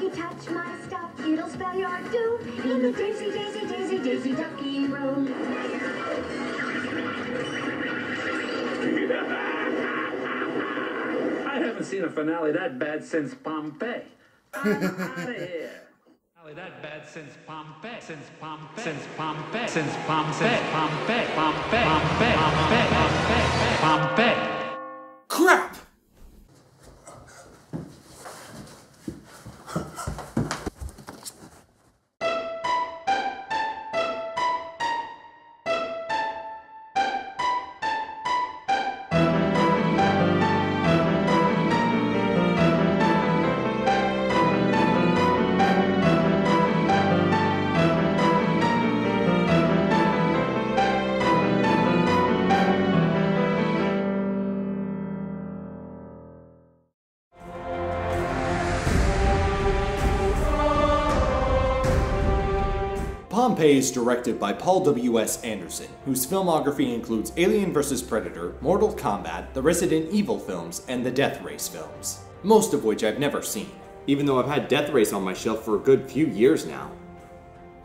you touch my stuff, it'll spell your doom in the Daisy, Daisy, Daisy, Daisy Ducky room. I haven't seen a finale that bad since Pompeii. I'm out of here. That bad since Pompeii, since Pompeii, since Pompeii, since Pompeii, Pompeii, Pompeii, Pompeii, Pompeii, Pompeii. Crap! Pompeii is directed by Paul W.S. Anderson, whose filmography includes Alien vs. Predator, Mortal Kombat, the Resident Evil films, and the Death Race films, most of which I've never seen, even though I've had Death Race on my shelf for a good few years now.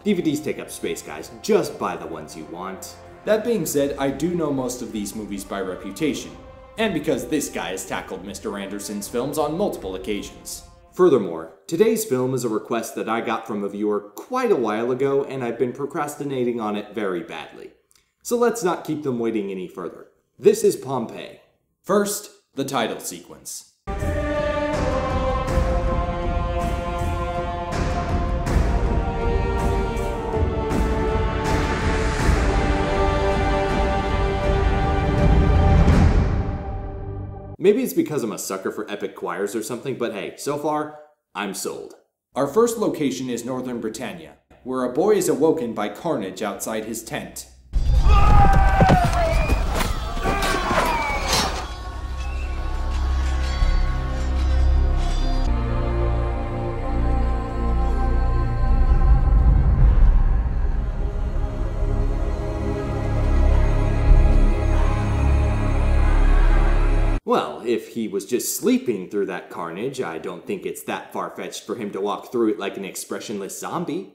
DVDs take up space, guys. Just buy the ones you want. That being said, I do know most of these movies by reputation, and because this guy has tackled Mr. Anderson's films on multiple occasions. Furthermore, today's film is a request that I got from a viewer quite a while ago, and I've been procrastinating on it very badly. So let's not keep them waiting any further. This is Pompeii. First, the title sequence. Maybe it's because I'm a sucker for epic choirs or something, but hey, so far, I'm sold. Our first location is Northern Britannia, where a boy is awoken by carnage outside his tent. Well, if he was just sleeping through that carnage, I don't think it's that far-fetched for him to walk through it like an expressionless zombie.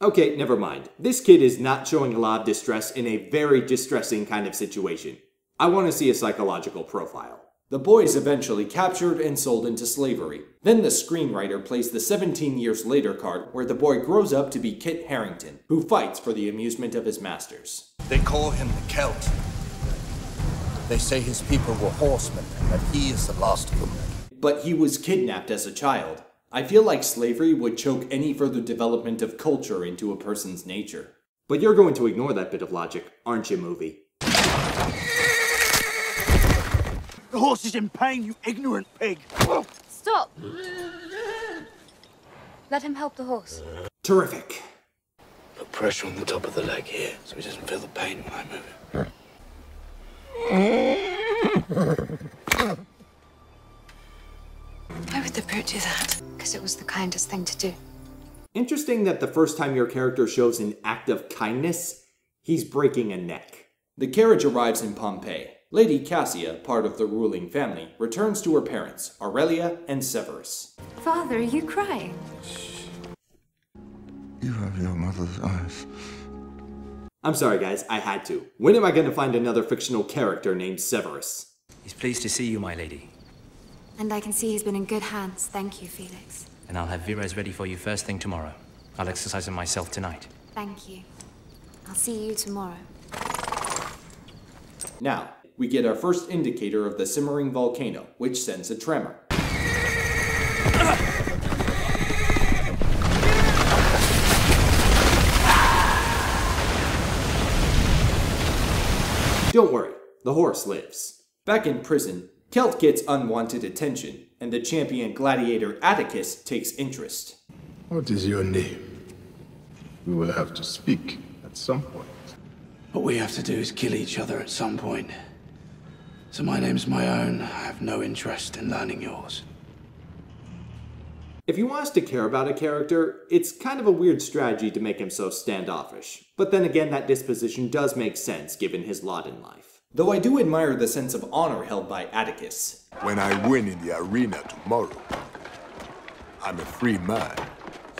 Okay, never mind. This kid is not showing a lot of distress in a very distressing kind of situation. I want to see a psychological profile. The boy is eventually captured and sold into slavery. Then the screenwriter plays the 17 years later card where the boy grows up to be Kit Harington, who fights for the amusement of his masters. They call him the Celt. They say his people were horsemen and that he is the last of them. But he was kidnapped as a child. I feel like slavery would choke any further development of culture into a person's nature. But you're going to ignore that bit of logic, aren't you, movie? The horse is in pain, you ignorant pig! Stop! Let him help the horse. Terrific. Put pressure on the top of the leg here, so he doesn't feel the pain when I move it. Why would the brute do that? Because it was the kindest thing to do. Interesting that the first time your character shows an act of kindness, he's breaking a neck. The carriage arrives in Pompeii. Lady Cassia, part of the ruling family, returns to her parents, Aurelia and Severus. Father, are you crying? You have your mother's eyes. I'm sorry guys, I had to. When am I going to find another fictional character named Severus? He's pleased to see you, my lady. And I can see he's been in good hands. Thank you, Felix. And I'll have Viras ready for you first thing tomorrow. I'll exercise him myself tonight. Thank you. I'll see you tomorrow. Now, we get our first indicator of the simmering volcano, which sends a tremor. Don't worry, the horse lives. Back in prison, Celt gets unwanted attention, and the champion gladiator Atticus takes interest. What is your name? We will have to speak at some point. What we have to do is kill each other at some point. So my name's my own. I have no interest in learning yours. If you want us to care about a character, it's kind of a weird strategy to make him so standoffish. But then again, that disposition does make sense given his lot in life. Though I do admire the sense of honor held by Atticus. When I win in the arena tomorrow, I'm a free man.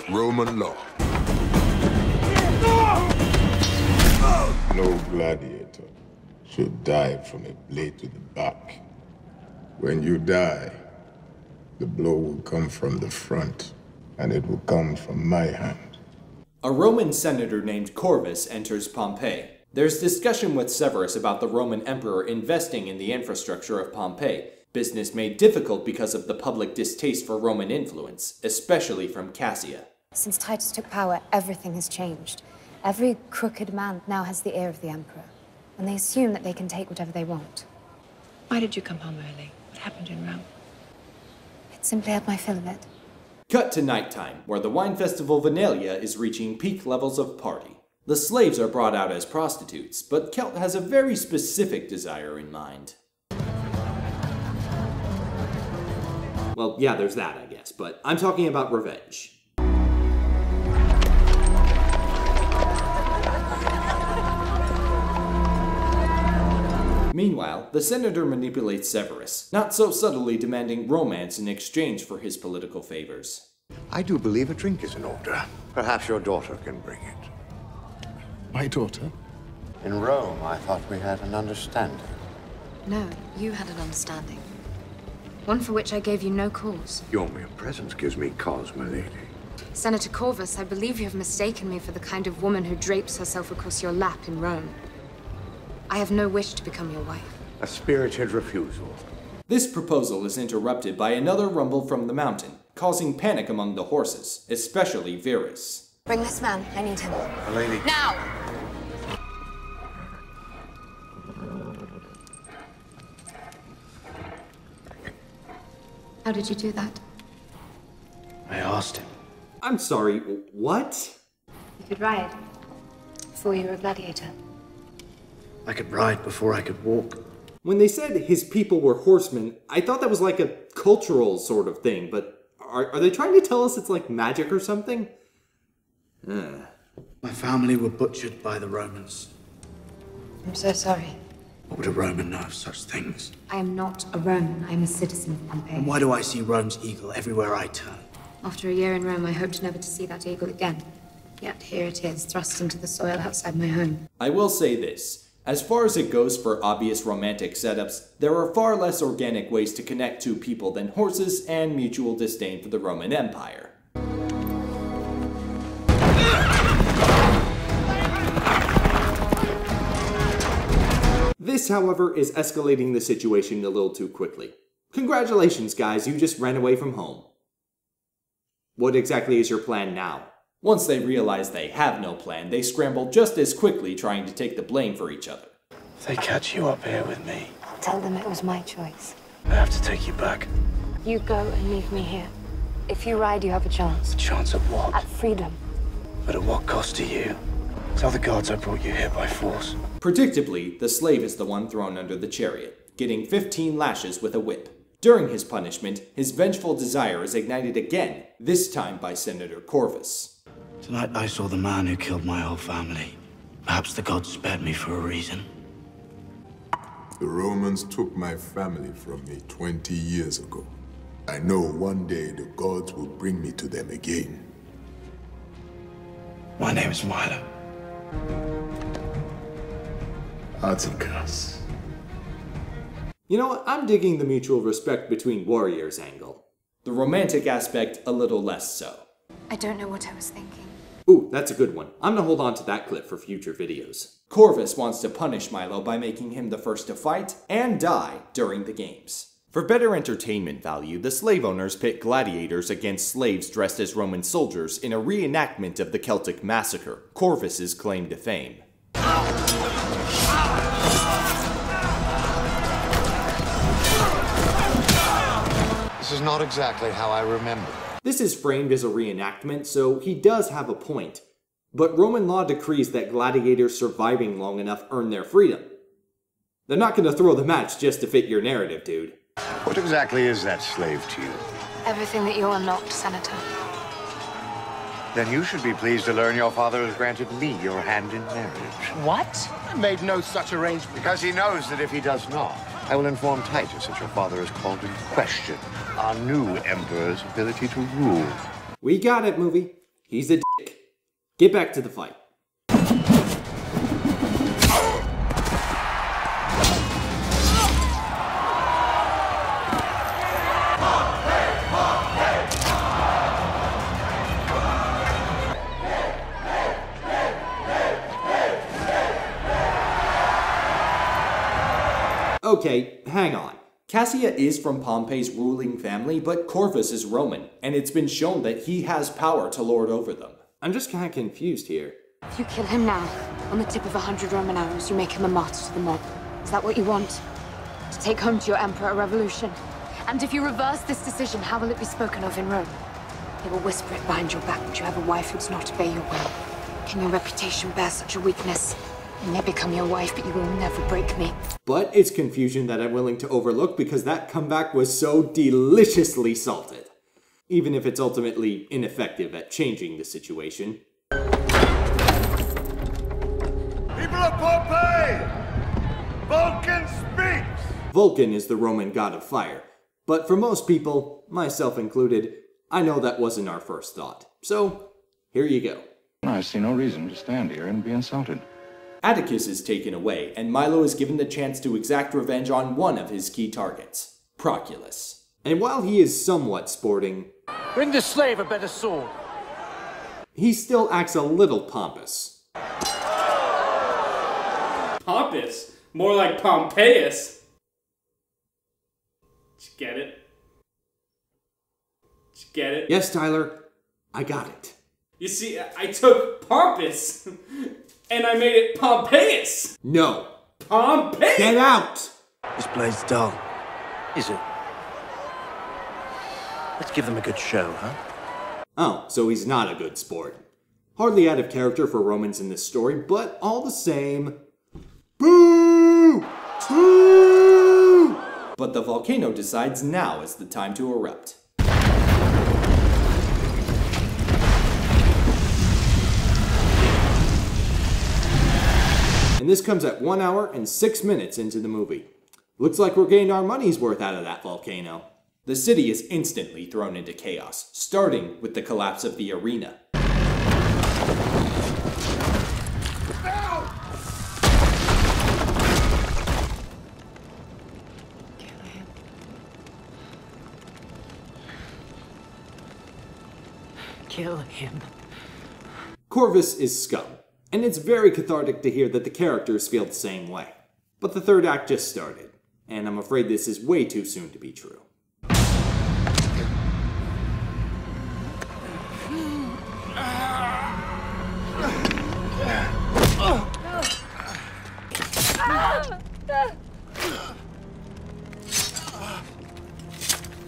Roman law. No gladiator should die from a blade to the back. When you die, the blow will come from the front, and it will come from my hand. A Roman senator named Corvus enters Pompeii. There's discussion with Severus about the Roman emperor investing in the infrastructure of Pompeii, business made difficult because of the public distaste for Roman influence, especially from Cassia. Since Titus took power, everything has changed. Every crooked man now has the ear of the emperor, and they assume that they can take whatever they want. Why did you come home early? What happened in Rome? It simply had my fill of it. Cut to nighttime, where the wine festival Venalia is reaching peak levels of party. The slaves are brought out as prostitutes, but Celt has a very specific desire in mind. Well, yeah, there's that, I guess, but I'm talking about revenge. Meanwhile, the senator manipulates Severus, not so subtly demanding romance in exchange for his political favors. I do believe a drink is in order. Perhaps your daughter can bring it. My daughter? In Rome, I thought we had an understanding. No, you had an understanding. One for which I gave you no cause. Your mere presence gives me cause, my lady. Senator Corvus, I believe you have mistaken me for the kind of woman who drapes herself across your lap in Rome. I have no wish to become your wife. A spirited refusal. This proposal is interrupted by another rumble from the mountain, causing panic among the horses, especially Verus. Bring this man. I need him. My lady. Now! How did you do that? I asked him. I'm sorry, what? You could ride. Before you were a gladiator. I could ride before I could walk. When they said his people were horsemen, I thought that was like a cultural sort of thing, but are they trying to tell us it's like magic or something? My family were butchered by the Romans. I'm so sorry. What would a Roman know of such things? I am not a Roman. I am a citizen of Pompeii. And why do I see Rome's eagle everywhere I turn? After a year in Rome, I hoped never to see that eagle again. Yet here it is, thrust into the soil outside my home. I will say this. As far as it goes for obvious romantic setups, there are far less organic ways to connect two people than horses and mutual disdain for the Roman Empire. This, however, is escalating the situation a little too quickly. Congratulations, guys, you just ran away from home. What exactly is your plan now? Once they realize they have no plan, they scramble just as quickly trying to take the blame for each other. If they catch you up here with me, Tell them it was my choice. I have to take you back. You go and leave me here. If you ride, you have a chance. A chance at what? At freedom. But at what cost to you? Tell the gods I brought you here by force. Predictably, the slave is the one thrown under the chariot, getting 15 lashes with a whip. During his punishment, his vengeful desire is ignited again, this time by Senator Corvus. Tonight I saw the man who killed my whole family. Perhaps the gods spared me for a reason. The Romans took my family from me 20 years ago. I know one day the gods will bring me to them again. My name is Milo. Atticus. You know what, I'm digging the mutual respect between warriors angle. The romantic aspect a little less so. I don't know what I was thinking. Ooh, that's a good one. I'm gonna hold on to that clip for future videos. Corvus wants to punish Milo by making him the first to fight and die during the games. For better entertainment value, the slave owners pit gladiators against slaves dressed as Roman soldiers in a reenactment of the Celtic massacre, Corvus's claim to fame. This is not exactly how I remember. This is framed as a reenactment, so he does have a point. But Roman law decrees that gladiators surviving long enough earn their freedom. They're not gonna throw the match just to fit your narrative, dude. What exactly is that slave to you? Everything that you are not, Senator. Then you should be pleased to learn your father has granted me your hand in marriage. What? I made no such arrangement. Because he knows that if he does not, I will inform Titus that your father has called in question our new emperor's ability to rule. We got it, movie. He's a dick. Get back to the fight. Okay, hang on. Cassia is from Pompeii's ruling family, but Corvus is Roman, and it's been shown that he has power to lord over them. I'm just kinda confused here. If you kill him now, on the tip of 100 Roman arrows, you make him a martyr to the mob. Is that what you want? To take home to your emperor a revolution? And if you reverse this decision, how will it be spoken of in Rome? They will whisper it behind your back that you have a wife who does not obey your will. Can your reputation bear such a weakness? I may become your wife, but you will never break me. But it's confusion that I'm willing to overlook because that comeback was so deliciously salted. Even if it's ultimately ineffective at changing the situation. People of Pompeii! Vulcan speaks! Vulcan is the Roman god of fire. But for most people, myself included, I know that wasn't our first thought. So, here you go. I see no reason to stand here and be insulted. Atticus is taken away, and Milo is given the chance to exact revenge on one of his key targets, Proculus. And while he is somewhat sporting, Bring the slave a better sword. he still acts a little pompous. Pompous? More like Pompeius. Did you get it? Did you get it? Yes, Tyler, I got it. You see, I took pompous and I made it Pompeius. No. Pompeii! Get out! This blade's dull. Is it? Let's give them a good show, huh? Oh, so he's not a good sport. Hardly out of character for Romans in this story, but all the same... Boo! Boo! But the volcano decides now is the time to erupt. And this comes at 1 hour and 6 minutes into the movie. Looks like we're getting our money's worth out of that volcano. The city is instantly thrown into chaos, starting with the collapse of the arena. Kill him. Corvus is scum, and it's very cathartic to hear that the characters feel the same way. But the third act just started, and I'm afraid this is way too soon to be true.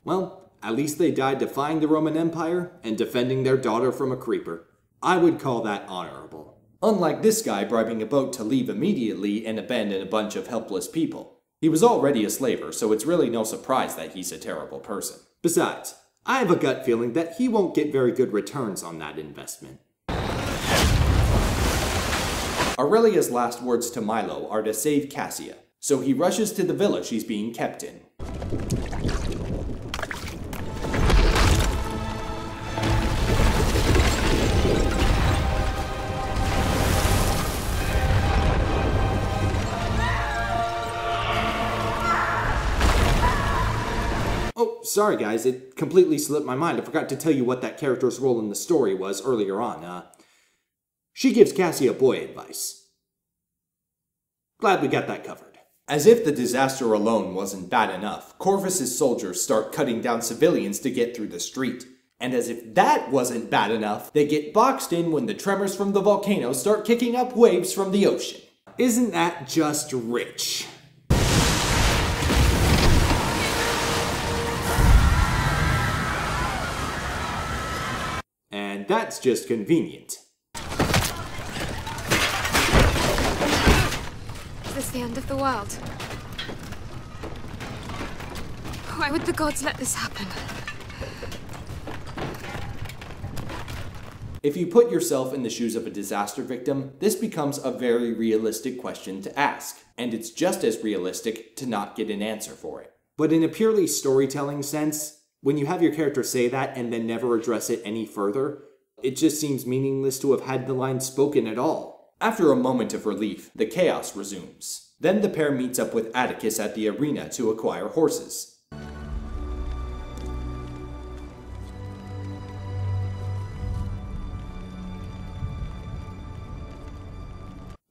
Well, at least they died defying the Roman Empire and defending their daughter from a creeper. I would call that honorable. Unlike this guy bribing a boat to leave immediately and abandon a bunch of helpless people. He was already a slaver, so it's really no surprise that he's a terrible person. Besides, I have a gut feeling that he won't get very good returns on that investment. Aurelia's last words to Milo are to save Cassia, so he rushes to the villa she's being kept in. Oh, sorry guys, it completely slipped my mind. I forgot to tell you what that character's role in the story was earlier on. She gives Cassia boy advice. Glad we got that covered. As if the disaster alone wasn't bad enough, Corvus's soldiers start cutting down civilians to get through the street. And as if that wasn't bad enough, they get boxed in when the tremors from the volcano start kicking up waves from the ocean. Isn't that just rich? And that's just convenient. Is this the end of the world? Why would the gods let this happen? If you put yourself in the shoes of a disaster victim, this becomes a very realistic question to ask, and it's just as realistic to not get an answer for it. But in a purely storytelling sense, when you have your character say that and then never address it any further, it just seems meaningless to have had the line spoken at all. After a moment of relief, the chaos resumes. Then the pair meets up with Atticus at the arena to acquire horses.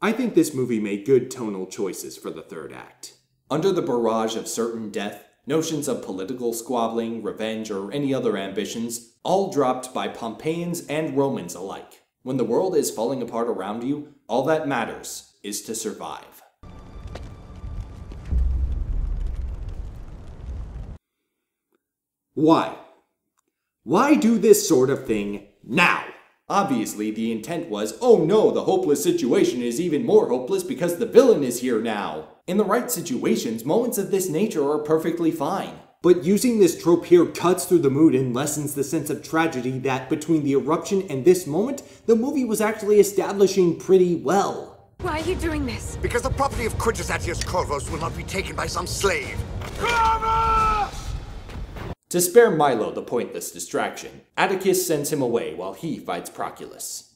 I think this movie made good tonal choices for the third act. Under the barrage of certain death, notions of political squabbling, revenge, or any other ambitions, all dropped by Pompeians and Romans alike. When the world is falling apart around you, all that matters is to survive. Why? Why do this sort of thing now? Obviously, the intent was, oh no, the hopeless situation is even more hopeless because the villain is here now. In the right situations, moments of this nature are perfectly fine. But using this trope here cuts through the mood and lessens the sense of tragedy that, between the eruption and this moment, the movie was actually establishing pretty well. Why are you doing this? Because the property of Quintus Attius Corvus will not be taken by some slave. To spare Milo the pointless distraction, Atticus sends him away while he fights Proculus.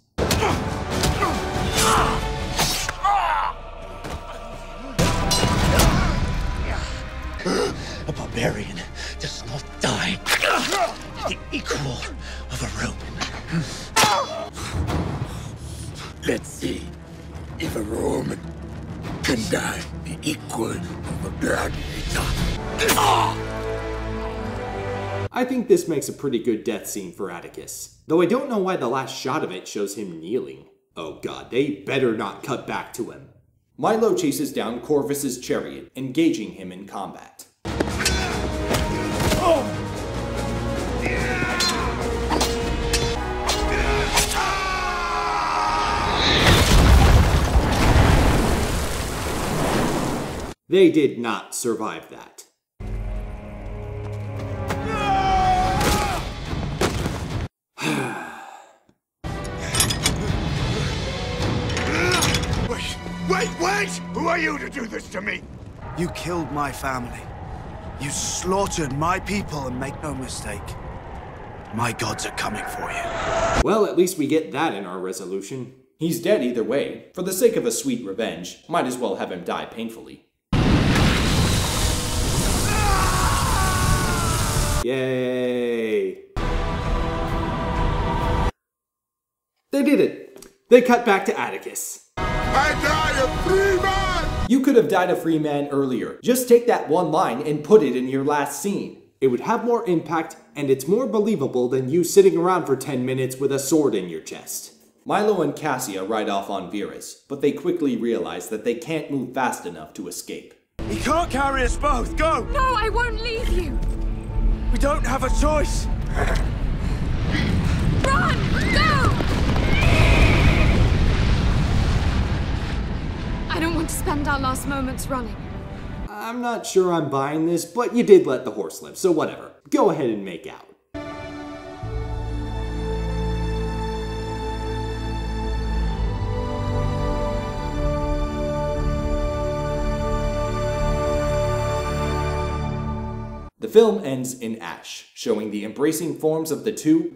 A barbarian does not die the equal of a Roman. Let's see if a Roman can die the equal of a gladiator. I think this makes a pretty good death scene for Atticus, though I don't know why the last shot of it shows him kneeling. Oh god, they better not cut back to him. Milo chases down Corvus's chariot, engaging him in combat. They did not survive that. Wait! Who are you to do this to me? You killed my family. You slaughtered my people, and make no mistake, my gods are coming for you. Well, at least we get that in our resolution. He's dead either way. For the sake of a sweet revenge, might as well have him die painfully. Yay! They did it! They cut back to Atticus. I die a free man! You could have died a free man earlier. Just take that one line and put it in your last scene. It would have more impact, and it's more believable than you sitting around for 10 minutes with a sword in your chest. Milo and Cassia ride off on Verus, but they quickly realize that they can't move fast enough to escape. He can't carry us both! Go! No, I won't leave you! We don't have a choice! Run! Go! I don't want to spend our last moments running. I'm not sure I'm buying this, but you did let the horse live, so whatever. Go ahead and make out. The film ends in ash, showing the embracing forms of the two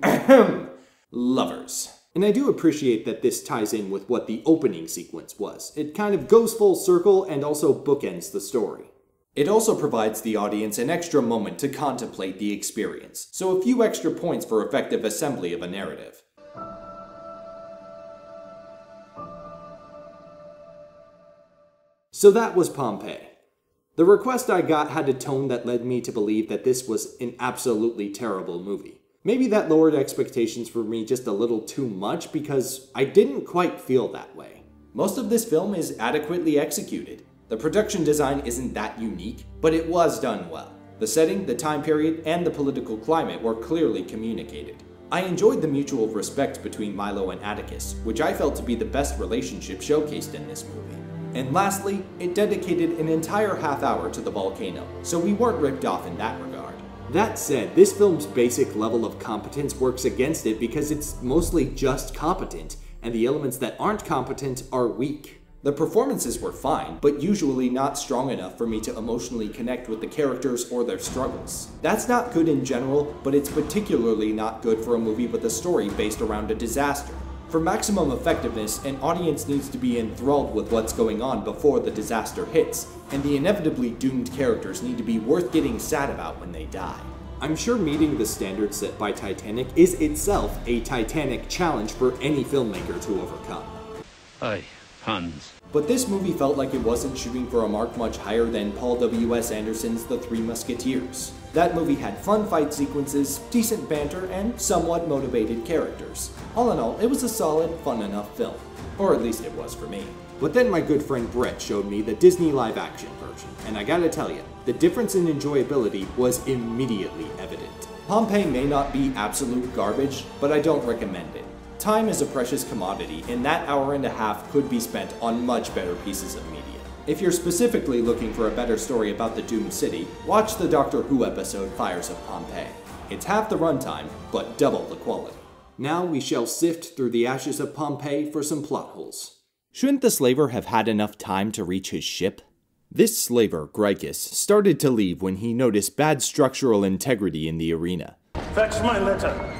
lovers. And I do appreciate that this ties in with what the opening sequence was. It kind of goes full circle and also bookends the story. It also provides the audience an extra moment to contemplate the experience, so a few extra points for effective assembly of a narrative. So that was Pompeii. The request I got had a tone that led me to believe that this was an absolutely terrible movie. Maybe that lowered expectations for me just a little too much because I didn't quite feel that way. Most of this film is adequately executed. The production design isn't that unique, but it was done well. The setting, the time period, and the political climate were clearly communicated. I enjoyed the mutual respect between Milo and Atticus, which I felt to be the best relationship showcased in this movie. And lastly, it dedicated an entire half hour to the volcano, so we weren't ripped off in that regard. That said, this film's basic level of competence works against it because it's mostly just competent, and the elements that aren't competent are weak. The performances were fine, but usually not strong enough for me to emotionally connect with the characters or their struggles. That's not good in general, but it's particularly not good for a movie with a story based around a disaster. For maximum effectiveness, an audience needs to be enthralled with what's going on before the disaster hits, and the inevitably doomed characters need to be worth getting sad about when they die. I'm sure meeting the standards set by Titanic is itself a titanic challenge for any filmmaker to overcome. Aye, Hans. But this movie felt like it wasn't shooting for a mark much higher than Paul W.S. Anderson's The Three Musketeers. That movie had fun fight sequences, decent banter, and somewhat motivated characters. All in all, it was a solid, fun enough film. Or at least it was for me. But then my good friend Brett showed me the Disney live-action version, and I gotta tell you, the difference in enjoyability was immediately evident. Pompeii may not be absolute garbage, but I don't recommend it. Time is a precious commodity, and that hour and a half could be spent on much better pieces of media. If you're specifically looking for a better story about the doomed city, watch the Doctor Who episode Fires of Pompeii. It's half the runtime, but double the quality. Now we shall sift through the ashes of Pompeii for some plot holes. Shouldn't the slaver have had enough time to reach his ship? This slaver, Gricus, started to leave when he noticed bad structural integrity in the arena. Fetch my letter.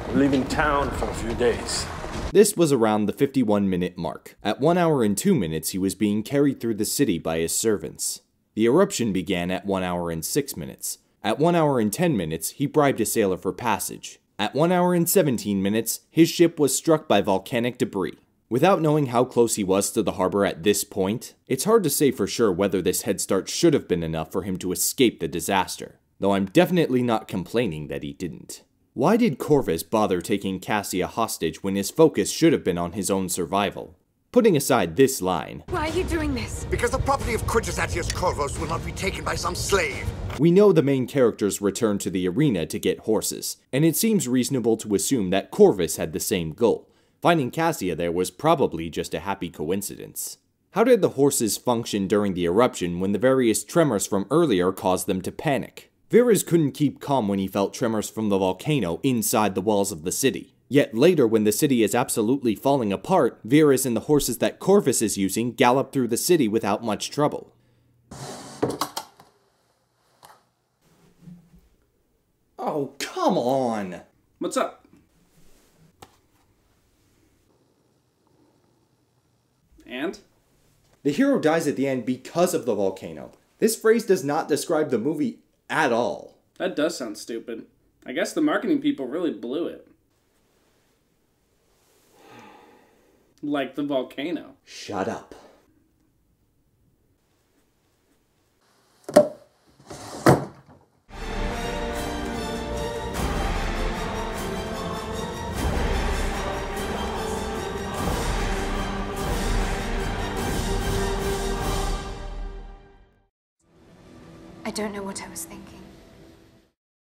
We're leaving town for a few days. This was around the 51-minute mark. At 1 hour and 2 minutes, he was being carried through the city by his servants. The eruption began at 1 hour and 6 minutes. At 1 hour and 10 minutes, he bribed a sailor for passage. At 1 hour and 17 minutes, his ship was struck by volcanic debris. Without knowing how close he was to the harbor at this point, it's hard to say for sure whether this head start should have been enough for him to escape the disaster, though I'm definitely not complaining that he didn't. Why did Corvus bother taking Cassia hostage when his focus should have been on his own survival? Putting aside this line, Why are you doing this? Because the property of Quintus Atius Corvus will not be taken by some slave. We know the main characters returned to the arena to get horses, and it seems reasonable to assume that Corvus had the same goal. Finding Cassia there was probably just a happy coincidence. How did the horses function during the eruption when the various tremors from earlier caused them to panic? Virus couldn't keep calm when he felt tremors from the volcano inside the walls of the city. Yet later, when the city is absolutely falling apart, Virus and the horses that Corvus is using gallop through the city without much trouble. Oh, come on! What's up? And? The hero dies at the end because of the volcano. This phrase does not describe the movie at all. That does sound stupid. I guess the marketing people really blew it. Like the volcano. Shut up. I don't know what I was thinking.